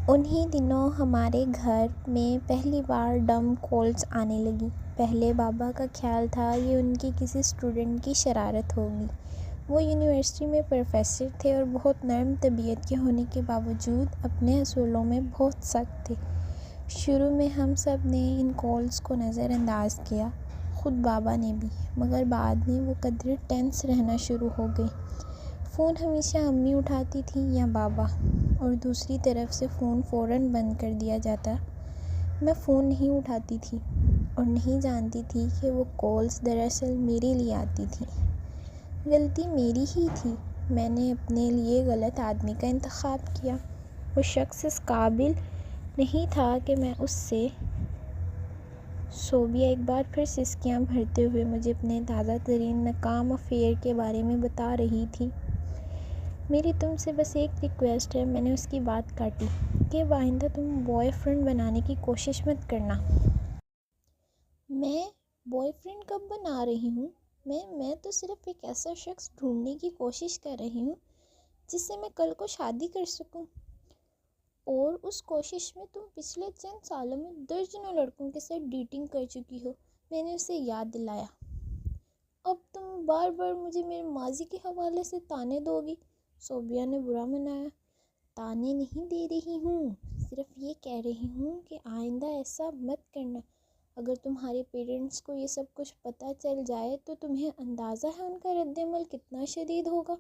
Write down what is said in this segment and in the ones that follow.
انہی دنوں ہمارے گھر میں پہلی بار ڈم کالز آنے لگیں۔ پہلے بابا کا خیال تھا یہ ان کی کسی اسٹوڈنٹ کی شرارت ہوگی۔ وہ یونیورسٹی میں پروفیسر تھے اور بہت نرم طبیعت کے ہونے کے باوجود اپنے اصولوں میں بہت سخت تھے۔ شروع میں ہم سب نے ان کالز کو نظر انداز کیا، خود بابا نے بھی، مگر بعد میں وہ قدرے ٹینس رہنا شروع ہو گئے۔ فون ہمیشہ امی اٹھاتی تھیں یا بابا، اور دوسری طرف سے فون فوراً بند کر دیا جاتا۔ میں فون نہیں اٹھاتی تھی اور نہیں جانتی تھی کہ وہ کالز دراصل میرے لیے آتی تھیں۔ غلطی میری ہی تھی، میں نے اپنے لیے غلط آدمی کا انتخاب کیا۔ وہ شخص اس قابل نہیں تھا کہ میں اس سے۔ صوبیہ ایک بار پھر سسکیاں بھرتے ہوئے مجھے اپنے تازہ ترین ناکام افیئر کے بارے میں بتا رہی تھی۔ میری تم سے بس ایک ریکویسٹ ہے، میں نے اس کی بات کاٹی، کہ اب آئندہ تم بوائے فرینڈ بنانے کی کوشش مت کرنا۔ میں بوائے فرینڈ کب بنا رہی ہوں؟ میں تو صرف ایک ایسا شخص ڈھونڈنے کی کوشش کر رہی ہوں جس سے میں کل کو شادی کر سکوں۔ اور اس کوشش میں تم پچھلے چند سالوں میں درجنوں لڑکوں کے ساتھ ڈیٹنگ کر چکی ہو، میں نے اسے یاد دلایا۔ اب تم بار بار مجھے میرے ماضی کے حوالے سے طعنے دو گی، صوبیہ نے برا منایا۔ طعنے نہیں دے رہی ہوں، صرف یہ کہہ رہی ہوں کہ آئندہ ایسا مت کرنا۔ اگر تمہارے پیرنٹس کو یہ سب کچھ پتہ چل جائے تو تمہیں اندازہ ہے ان کا رد عمل کتنا شدید ہوگا۔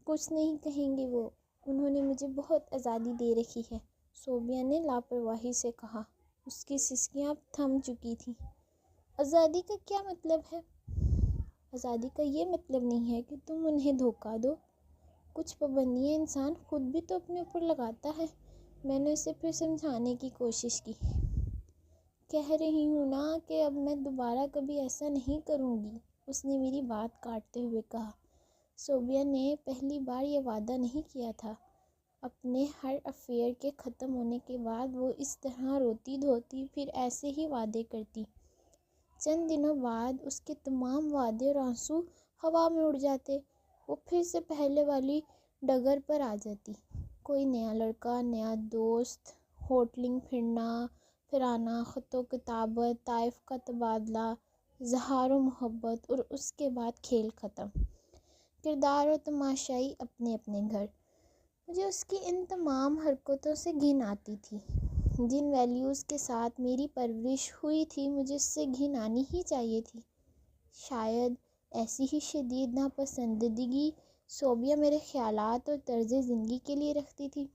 کچھ نہیں کہیں گے وہ، انہوں نے مجھے بہت آزادی دے رکھی ہے، صوبیہ نے لاپرواہی سے کہا۔ اس کی سسکیاں اب تھم چکی تھیں۔ آزادی کا کیا مطلب ہے؟ آزادی کا یہ مطلب نہیں ہے کہ تم انہیں دھوکہ دو۔ کچھ پابندیاں انسان خود بھی تو اپنے اوپر لگاتا ہے۔ میں نے اسے پھر سمجھانے کی کوشش کی۔ کہہ رہی ہوں نا کہ اب میں دوبارہ کبھی ایسا نہیں کروں گی، اس نے میری بات کاٹتے ہوئے کہا۔ صوبیہ نے پہلی بار یہ وعدہ نہیں کیا تھا۔ اپنے ہر افیئر کے ختم ہونے کے بعد وہ اس طرح روتی دھوتی پھر ایسے ہی وعدے کرتی۔ چند دنوں بعد اس کے تمام وعدے اور آنسو ہوا میں اڑ جاتے، وہ پھر سے پہلے والی ڈگر پر آ جاتی۔ کوئی نیا لڑکا، نیا دوست، ہوٹلنگ پھرنا پھر آنا، خط و کتابت، طائف کا تبادلہ، اظہار و محبت، اور اس کے بعد کھیل ختم۔ کردار اور تماشائی اپنے اپنے گھر۔ مجھے اس کی ان تمام حرکتوں سے گھن آتی تھی۔ جن ویلیوز کے ساتھ میری پرورش ہوئی تھی مجھے اس سے گھن آنی ہی چاہیے تھی۔ شاید ایسی ہی شدید ناپسندیدگی صوبیہ میرے خیالات اور طرز زندگی کے لیے رکھتی تھی۔